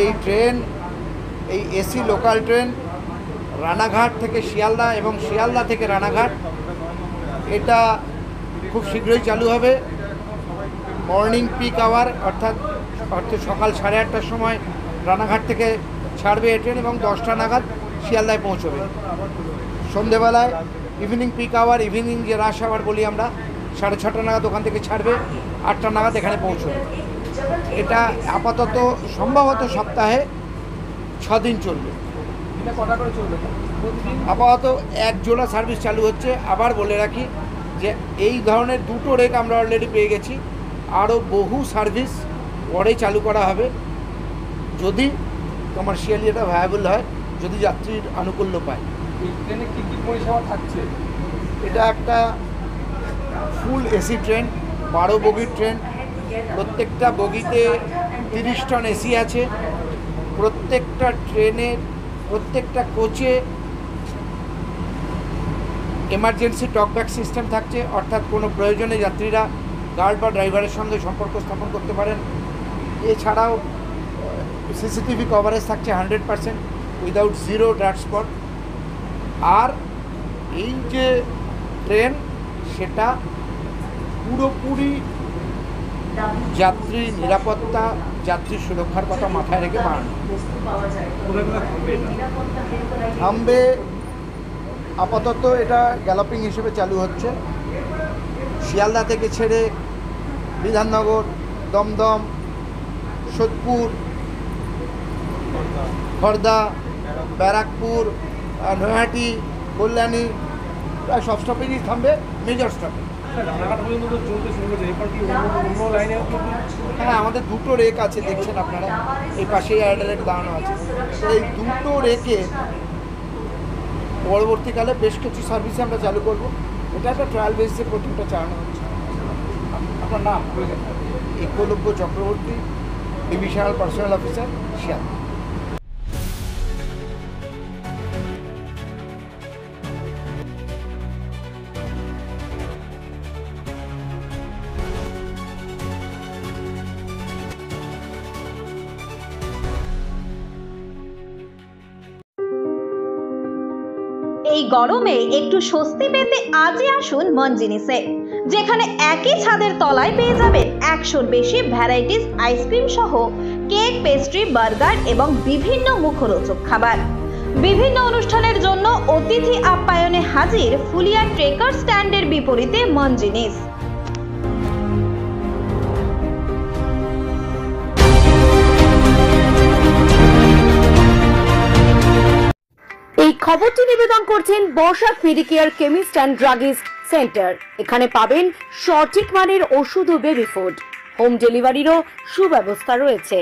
এই ট্রেন, এই AC local train Ranaghat থেকে শিয়ালদা এবং শিয়ালদা থেকে রানাঘাট, এটা খুব শীঘ্রই চালু হবে। মর্নিং পিক আওয়ার অর্থাৎ সকাল 8:30টার সময় রানাঘাট থেকে ছাড়বে এই ট্রেন এবং 10টা নাগাদ শিয়ালদায় পৌঁছবে। সন্ধেবেলায় ইভিনিং পিক আওয়ার, ইভিনিং যে রাশ আওয়ার বলি আমরা, 6:30 নাগাদ ওখান থেকে ছাড়বে, 8টা নাগাদ এখানে পৌঁছবে। এটা আপাতত সম্ভবত সপ্তাহে 6 দিন চলবে। আপাতত এক জোড়া সার্ভিস চালু হচ্ছে। আবার বলে রাখি যে এই ধরনের 2টো রেক আমরা অলরেডি পেয়ে গেছি, আরও বহু সার্ভিস পরে চালু করা হবে যদি কমার্শিয়ালি এটা ভায়াবল হয়, যদি যাত্রীর আনুকূল্য পায়। এই ট্রেনে কী কী পরিষেবা থাকছে? এটা একটা ফুল এসি ট্রেন, 12 বগির ট্রেন। প্রত্যেকটা বগিতে 30 টন এসি আছে। প্রত্যেকটা ট্রেনের প্রত্যেকটা কোচে এমার্জেন্সি টকব্যাক সিস্টেম থাকছে, অর্থাৎ কোনো প্রয়োজনে যাত্রীরা গার্ড বা ড্রাইভারের সঙ্গে সম্পর্ক স্থাপন করতে পারেন। এছাড়াও সিসিটিভি কভারেজ থাকছে 100% উইদাউট জিরো ডার্ক স্পট। আর এই যে ট্রেন, সেটা পুরোপুরি যাত্রী নিরাপত্তা, যাত্রী সুরক্ষার কথা মাথায় রেখে বানানো। থামবে আপাতত এটা গ্যালোপিং হিসেবে চালু হচ্ছে। শিয়ালদা থেকে ছেড়ে বিধাননগর, দমদম, সোদপুর, খড়দা, ব্যারাকপুর, নৈহাটি, কল্যাণী, প্রায় সব স্টপেজই থামবে, মেজর স্টপেজ। হ্যাঁ, আমাদের 2টো রেক আছে, দেখছেন আপনারা, এই পাশেই একটা রেক দাঁড়ানো আছে। এই 2টো রেকে পরবর্তীকালে বেশ কিছু সার্ভিস আমরা চালু করব। এটা একটা ট্রায়াল বেসিসে প্রথমটা চালানো হচ্ছে। আপনার নাম? Eklavya Chakraborty, divisional personal officer, Sealdah. এই গরমে একটু স্বস্তি পেতে আজই আসুন মনজিনিসে, যেখানে একই ছাদের তলায় পেয়ে যাবেন 100-র বেশি ভ্যারাইটিস আইসক্রিম সহ কেক, পেস্ট্রি, বার্গার এবং বিভিন্ন মুখরোচক খাবার। বিভিন্ন অনুষ্ঠানের জন্য অতিথি আপ্যায়নে হাজির ফুলিয়া ট্রেকার স্ট্যান্ডের বিপরীতে মনজিনিস। এই খবরটি নিবেদন করছেন Barsha Medicare chemist and druggist centre. এখানে পাবেন সঠিক মানের ওষুধ ও বেবি ফুড। হোম ডেলিভারিরও সুব্যবস্থা রয়েছে।